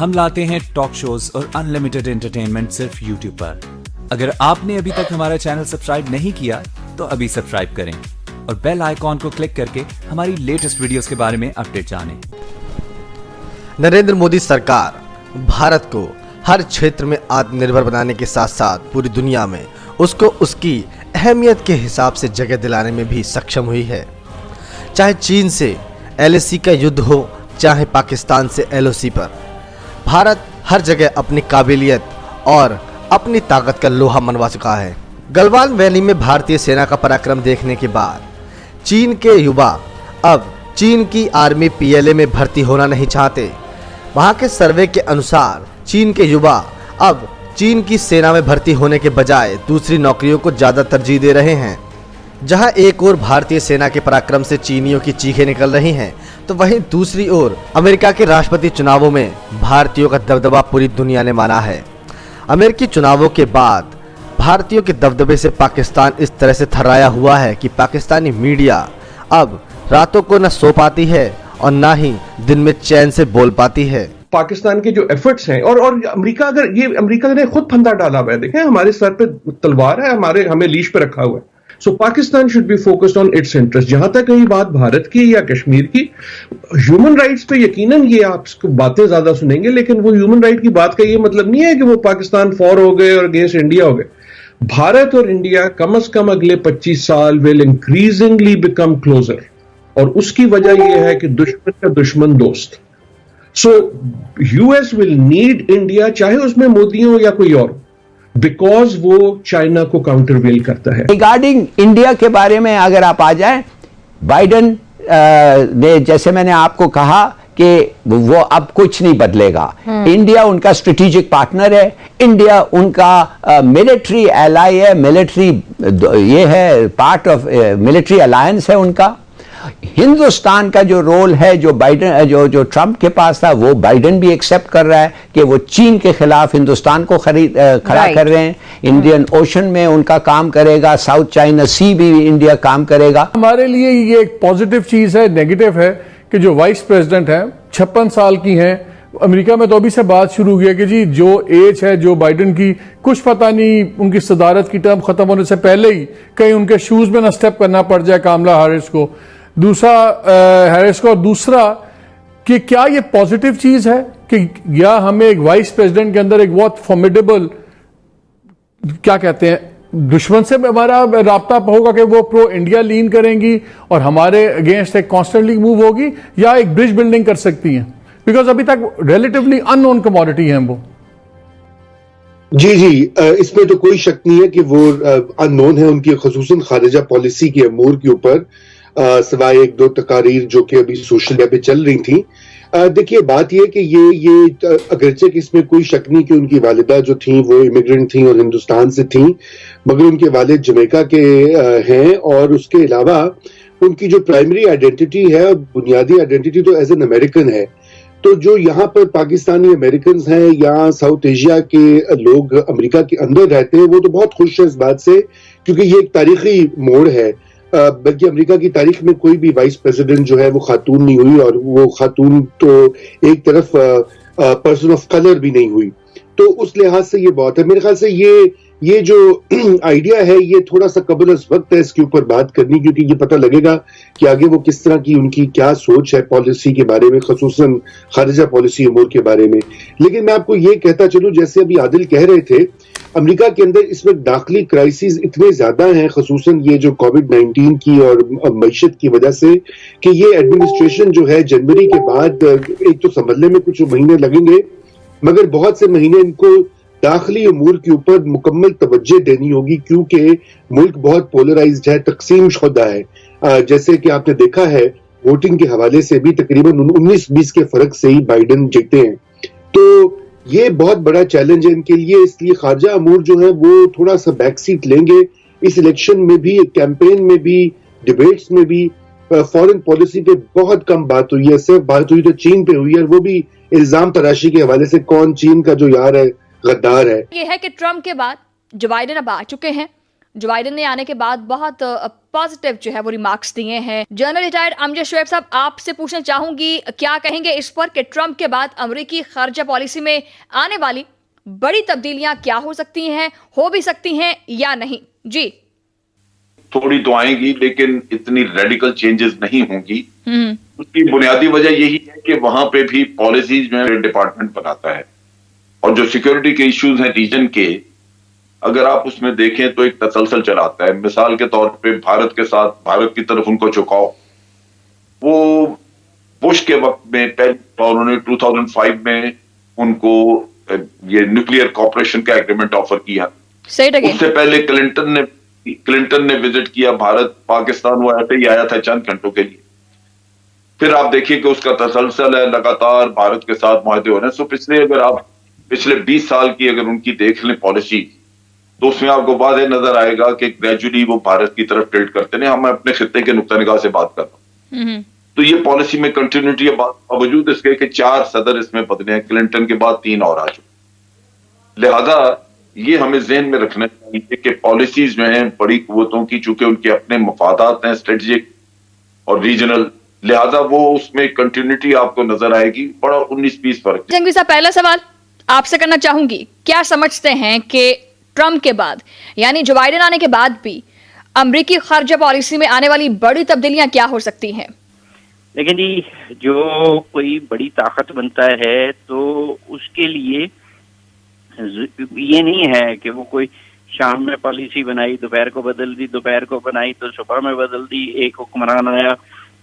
ہم لاتے ہیں ٹاک شوز اور انلمیٹڈ انٹرٹینمنٹ صرف یوٹیوب پر. اگر آپ نے ابھی تک ہمارا چینل سبسکرائب نہیں کیا تو ابھی سبسکرائب کریں اور بیل آئیکن کو کلک کر کے ہماری لیٹسٹ ویڈیوز کے بارے میں اپڈیٹ جانیں. نریندر مودی سرکار بھارت کو ہر چھیتر میں آتم نربھر بنانے کے ساتھ ساتھ پوری دنیا میں اس کو اس کی اہمیت کے حساب سے جگہ دلانے میں بھی سکشم ہوئی ہے. چاہے چین سے LAC کا یدھ ہو، چاہے پاکستان سے LOC پر، بھارت ہر جگہ اپنی قابلیت اور اپنی طاقت کا لوہا منوا چکا ہے. گلوان ویلی میں بھارتی سینا کا پراکرم دیکھنے کے بعد چین کے یووا اب چین کی آرمی PLA میں بھرتی ہونا نہیں چاہتے. وہاں کے سروے کے انوسار چین کے یووا اب چین کی سینا میں بھرتی ہونے کے بجائے دوسری نوکریوں کو زیادہ ترجیح دے رہے ہیں. جہاں ایک اور بھارتی سینا کے پراکرم سے چینیوں کی چیخیں نکل رہی ہیں تو وہیں دوسری اور امریکہ کے راشٹرپتی چناووں میں بھارتیوں کا دبدبہ پوری دنیا نے مانا ہے. امریکی چناووں کے بعد بھارتیوں کے دبدبے سے پاکستان اس طرح سے تھرایا ہوا ہے کہ پاکستانی میڈیا اب راتوں کو نہ سو پاتی ہے اور نہ ہی دن میں چین سے بول پاتی ہے. پاکستان کے جو ایفرٹس ہیں اور امریکہ نے خود پھندا ڈالا ہوا ہے. دیکھیں ہمارے سر پہ تلوار ہے، ہمیں لیش پہ رکھا ہوا ہے. So Pakistan should be focused on its interest. جہاں تک رہی بات بھارت کی یا کشمیر کی، ہیومن رائٹس پہ یقیناً یہ آپ کو باتیں زیادہ سنیں گے، لیکن وہ ہیومن رائٹ کی بات کا یہ مطلب نہیں ہے کہ وہ پاکستان فور ہو گئے اور اگینسٹ انڈیا ہو گئے. بھارت اور انڈیا کم از کم اگلے 25 سال ول انکریزنگلی بیکم کلوزر، اور اس کی وجہ یہ ہے کہ دشمن کا دشمن دوست. سو US ول نیڈ انڈیا، چاہے اس میں مودی ہو یا کوئی اور، بیکاز وہ چائنا کو کاؤنٹر ویل کرتا ہے. ریگارڈنگ انڈیا کے بارے میں اگر آپ آ جائیں، بائیڈن نے جیسے میں نے آپ کو کہا کہ وہ اب کچھ نہیں بدلے گا. انڈیا ان کا اسٹریٹجک پارٹنر ہے، انڈیا ان کا ملٹری ایلائی ہے، ملٹری یہ ہے، پارٹ آف ملٹری الائنس ہے ان کا. ہندوستان کا جو رول ہے جو بائیڈن جو ٹرمپ کے پاس تھا، وہ بائیڈن بھی ایکسپٹ کر رہا ہے کہ وہ چین کے خلاف ہندوستان کو کھڑا کر رہے ہیں. انڈین اوشن میں ان کا کام کرے گا، ساؤتھ چائنا سی بھی انڈیا کام کرے گا. ہمارے لیے یہ ایک پازیٹیو چیز ہے. نیگیٹو ہے کہ جو وائس پریزیڈنٹ ہیں 56 سال کی ہیں. امریکہ میں تو ابھی سے بات شروع ہوئی ہے کہ جی جو ایج ہے جو بائیڈن کی، کچھ پتہ نہیں ان کی صدارت کی ٹرم ختم ہونے سے پہلے ہی کہیں ان کے شوز میں نہ سٹیپ کرنا پڑ جائے کاملا ہیرس کو. اور دوسرا کہ کیا یہ پازیٹیو چیز ہے کہ یا ہمیں ایک وائس پریزیڈنٹ کے اندر ایک بہت فارمیڈیبل کیا کہتے ہیں دشمن سے ہمارا رابطہ ہوگا کہ وہ پرو انڈیا لین کریں گی اور ہمارے اگینسٹ ایک کانسٹنٹلی موو ہوگی، یا ایک برج بلڈنگ کر سکتی ہیں؟ بیکاز ابھی تک ریلیٹیولی ان نون کموڈٹی ہیں وہ. جی اس میں تو کوئی شک نہیں ہے کہ وہ ان نون ہے. ان کی خصوصاً خارجہ پالیسی کے امور کے اوپر سوائے ایک دو تقاریر جو کہ ابھی سوشل میڈیا پہ چل رہی تھیں. دیکھیے بات یہ کہ یہ اگرچہ کہ اس میں کوئی شک نہیں کہ ان کی والدہ جو تھیں وہ امیگرنٹ تھیں اور ہندوستان سے تھیں، مگر ان کے والد جمیکا کے ہیں، اور اس کے علاوہ ان کی جو پرائمری آئیڈینٹی ہے اور بنیادی آئیڈینٹی تو ایز این امریکن ہے. تو جو یہاں پر پاکستانی امریکنز ہیں یا ساؤتھ ایشیا کے لوگ امریکہ کے اندر رہتے ہیں، وہ تو بہت خوش ہیں اس بات سے، کیونکہ یہ ایک تاریخی موڑ ہے. بلکہ امریکہ کی تاریخ میں کوئی بھی وائس پریزیڈنٹ جو ہے وہ خاتون نہیں ہوئی، اور وہ خاتون تو ایک طرف پرسن آف کلر بھی نہیں ہوئی. تو اس لحاظ سے یہ بہت ہے. میرے خیال سے یہ جو آئیڈیا ہے یہ تھوڑا سا قبل از وقت ہے اس کے اوپر بات کرنی، کیونکہ یہ پتہ لگے گا کہ آگے وہ کس طرح کی ان کی کیا سوچ ہے پالیسی کے بارے میں، خصوصاً خارجہ پالیسی امور کے بارے میں. لیکن میں آپ کو یہ کہتا چلوں، جیسے ابھی عادل کہہ رہے تھے، امریکہ کے اندر اس وقت داخلی کرائسس اتنے زیادہ ہیں، خصوصاً یہ جو کووڈ-19 کی اور معیشت کی وجہ سے، کہ یہ ایڈمنسٹریشن جو ہے جنوری کے بعد ایک تو سنبھلنے میں کچھ مہینے لگیں گے، مگر بہت سے مہینے ان کو داخلی امور کے اوپر مکمل توجہ دینی ہوگی، کیونکہ ملک بہت پولرائزڈ ہے، تقسیم شدہ ہے. جیسے کہ آپ نے دیکھا ہے ووٹنگ کے حوالے سے بھی تقریباً 19-20 کے فرق سے ہی بائیڈن جیتے ہیں. تو یہ بہت بڑا چیلنج ہے ان کے لیے. اس لیے خارجہ امور جو ہیں وہ تھوڑا سا بیک سیٹ لیں گے اس الیکشن میں بھی، کیمپین میں بھی، ڈیبیٹس میں بھی. فورن پالیسی پہ بہت کم بات ہوئی ہے، صرف بات ہوئی تو چین پہ ہوئی ہے، وہ بھی الزام تراشی کے حوالے سے کون چین کا جو یار ہے غدار ہے. یہ ہے کہ ٹرمپ کے بعد جو بائیڈن اب آ چکے ہیں، जो बाइडेन ने आने के बाद बहुत पॉजिटिव जो है वो रिमार्क्स दिए हैं। जनरल रिटायर्ड अमजद शोएब साहब, आपसे पूछना चाहूंगी, क्या कहेंगे इस पर कि ट्रंप के बाद अमेरिकी खारजा पॉलिसी में आने वाली बड़ी तब्दीलियां क्या हो सकती हैं, हो भी सकती हैं या नहीं? जी, थोड़ी तो आएंगी, लेकिन इतनी रेडिकल चेंजेस नहीं होंगी। उसकी बुनियादी वजह यही है कि वहां पे भी पॉलिसीज में डिपार्टमेंट बनाता है, और जो सिक्योरिटी के इश्यूज हैं रीजन के, अगर आप उसमें देखें तो एक तसलसल चलाता है। मिसाल के तौर पे भारत के साथ, भारत की तरफ उनको झुकाव, वो बुश के वक्त में पहले उन्होंने 2005 में उनको ये न्यूक्लियर कॉपरेशन का एग्रीमेंट ऑफर किया। उससे पहले क्लिंटन ने विजिट किया भारत पाकिस्तान, वो ऐसे ही आया था चंद घंटों के लिए। फिर आप देखिए कि उसका तसलसल है, लगातार भारत के साथ मुआहदे हो रहे हैं। सो अगर आप पिछले 20 साल की अगर उनकी देख लें पॉलिसी, तो उसमें आपको वाज़ेह नजर आएगा कि ग्रेजुअली वो भारत की तरफ टिल्ट करते हैं। हम अपने खित्ते के नुक्ता निगाह से बात कर रहा हूं, तो ये पॉलिसी में कंटिन्यूटी है, बावजूद इसके कि 4 सदर इसमें बदले हैं, क्लिंटन के बाद 3 और आ चुके। लिहाजा ये हमें जहन में रखना चाहिए कि पॉलिसीज जो हैं बड़ी कुव्वतों की, चूंकि उनके अपने मफादात हैं स्ट्रेटेजिक और रीजनल, लिहाजा वो उसमें कंटिन्यूटी आपको नजर आएगी। बड़ा 19-20 फर्क। जंगवी साहब, पहला सवाल आपसे करना चाहूंगी, क्या समझते हैं कि ट्रंप के बाद यानी जो बाइडेन आने के बाद भी अमेरिकी खारजा पॉलिसी में आने वाली बड़ी तब्दीलियां क्या हो सकती हैं? लेकिन जी, जो कोई बड़ी ताकत बनता है तो उसके लिए ये नहीं है कि वो कोई शाम में पॉलिसी बनाई, दोपहर को बदल दी, दोपहर को बनाई तो सुबह में बदल दी। एक हुक्मरान आया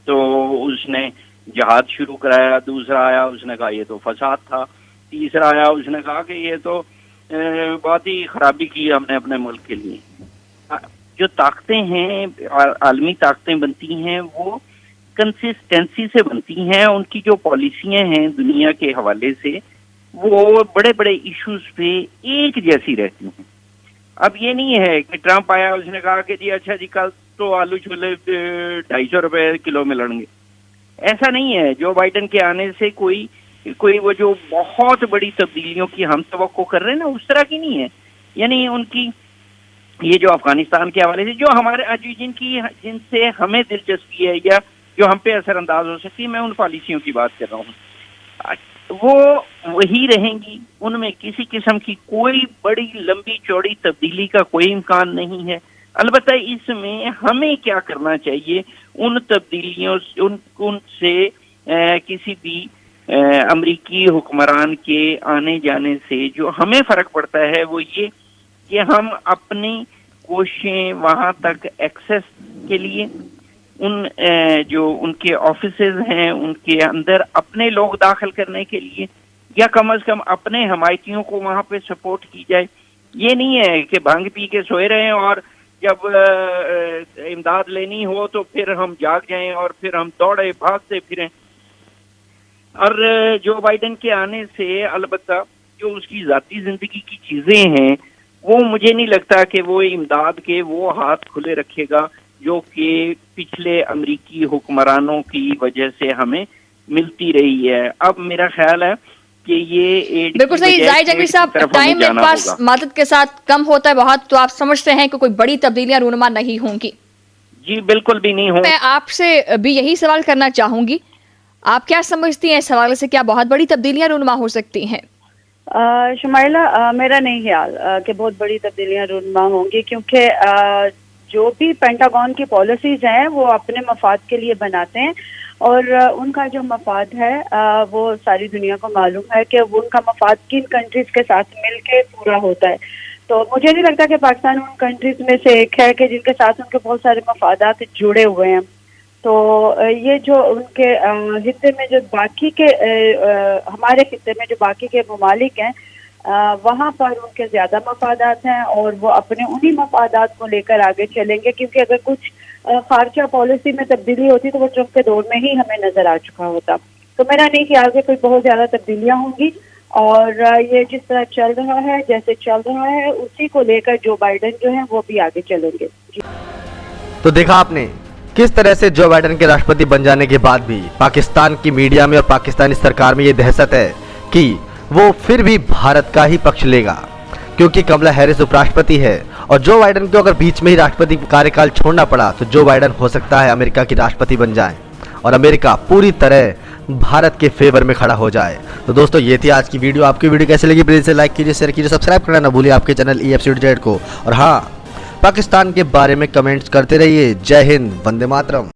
तो उसने जहाद शुरू कराया, दूसरा आया उसने कहा ये तो फसाद था, तीसरा आया उसने कहा कि ये तो बहुत ही खराबी की हमने अपने मुल्क के लिए। जो ताकतें हैं, आलमी ताकतें बनती हैं, वो कंसिस्टेंसी से बनती हैं। उनकी जो पॉलिसियां हैं दुनिया के हवाले से, वो बड़े बड़े इश्यूज पे एक जैसी रहती हैं। अब ये नहीं है कि ट्रंप आया उसने कहा कि जी अच्छा जी कल तो आलू छोले 250 रुपए किलो मिलेंगे, ऐसा नहीं है। जो बाइडेन के आने से कोई वो जो बहुत बड़ी तब्दीलियों की हम तवक्को कर रहे हैं ना, उस तरह की नहीं है। यानी उनकी ये जो अफगानिस्तान के हवाले से जो हमारे आज जिनसे हमें दिलचस्पी है या जो हम पे असरअंदाज हो सकती है, मैं उन पॉलिसियों की बात कर रहा हूँ, वो वही रहेंगी। उनमें किसी किस्म की कोई बड़ी लंबी चौड़ी तब्दीली का कोई इम्कान नहीं है। अलबत्ता इसमें हमें क्या करना चाहिए, उन तब्दीलियों उनसे किसी भी अमरीकी हुक्मरान के आने जाने से जो हमें फर्क पड़ता है वो ये कि हम अपनी कोशिशें वहां तक एक्सेस के लिए, उन जो उनके ऑफिसेज हैं उनके अंदर अपने लोग दाखिल करने के लिए, या कम से कम अपने हमायतियों को वहां पे सपोर्ट की जाए। ये नहीं है कि भांग पी के सोए रहें और जब इमदाद लेनी हो तो फिर हम जाग जाएं और फिर हम दौड़े भागते फिरें। और जो बाइडेन के आने से अलबत्ता जो उसकी जाती जिंदगी की चीजें हैं, वो मुझे नहीं लगता कि वो इमदाद के वो हाथ खुले रखेगा जो कि पिछले अमरीकी हुक्मरानों की वजह से हमें मिलती रही है। अब मेरा ख्याल है कि ये बिल्कुल सही। जाहिर जंगवी साहब, टाइम मेरे पास मदद के साथ कम होता है बहुत, तो आप समझते हैं कि कोई बड़ी तब्दीलियां रूनुमा नहीं होंगी? जी बिल्कुल भी नहीं होंगी। मैं आपसे भी यही सवाल करना चाहूंगी, आप क्या समझती हैं इस हवाले से, क्या बहुत बड़ी तब्दीलियां रूनुमा हो सकती हैं? शुमाइला, मेरा नहीं ख्याल कि बहुत बड़ी तब्दीलियां रूनुमा होंगी, क्योंकि जो भी पेंटागन की पॉलिसीज हैं वो अपने मफाद के लिए बनाते हैं, और उनका जो मफाद है वो सारी दुनिया को मालूम है कि उनका मफाद किन कंट्रीज के साथ मिलके पूरा होता है। तो मुझे नहीं लगता कि पाकिस्तान उन कंट्रीज में से एक है कि जिनके साथ उनके बहुत सारे मफादात जुड़े हुए हैं। तो ये जो उनके हिस्से में जो बाकी के हमारे हिस्से में जो बाकी के ममालिक हैं, वहाँ पर उनके ज्यादा मफादात हैं और वो अपने उन्हीं मफादात को लेकर आगे चलेंगे, क्योंकि अगर कुछ खारजा पॉलिसी में तब्दीली होती तो वो ट्रंप के दौर में ही हमें नजर आ चुका होता। तो मेरा नहीं ख्याल कि कोई बहुत ज्यादा तब्दीलियां होंगी, और ये जिस तरह चल रहा है, जैसे चल रहा है, उसी को लेकर जो बाइडेन जो है वो भी आगे चलेंगे। तो देखा आपने किस तरह से जो बाइडेन के राष्ट्रपति बन जाने के बाद भी पाकिस्तान की मीडिया में और पाकिस्तानी सरकार में ये दहशत है कि वो फिर भी भारत का ही पक्ष लेगा, क्योंकि कमला हैरिस उपराष्ट्रपति है और जो बाइडन को अगर बीच में ही राष्ट्रपति कार्यकाल छोड़ना पड़ा तो जो बाइडन हो सकता है अमेरिका की राष्ट्रपति बन जाए और अमेरिका पूरी तरह भारत के फेवर में खड़ा हो जाए। तो दोस्तों ये थी आज की वीडियो। आपकी वीडियो कैसी लगी प्लीज से लाइक कीजिए, शेयर कीजिए, सब्सक्राइब करना ना भूलिए आपके चैनल EFCZ को। और हाँ, पाकिस्तान के बारे में कमेंट्स करते रहिए। जय हिंद, वंदे मातरम।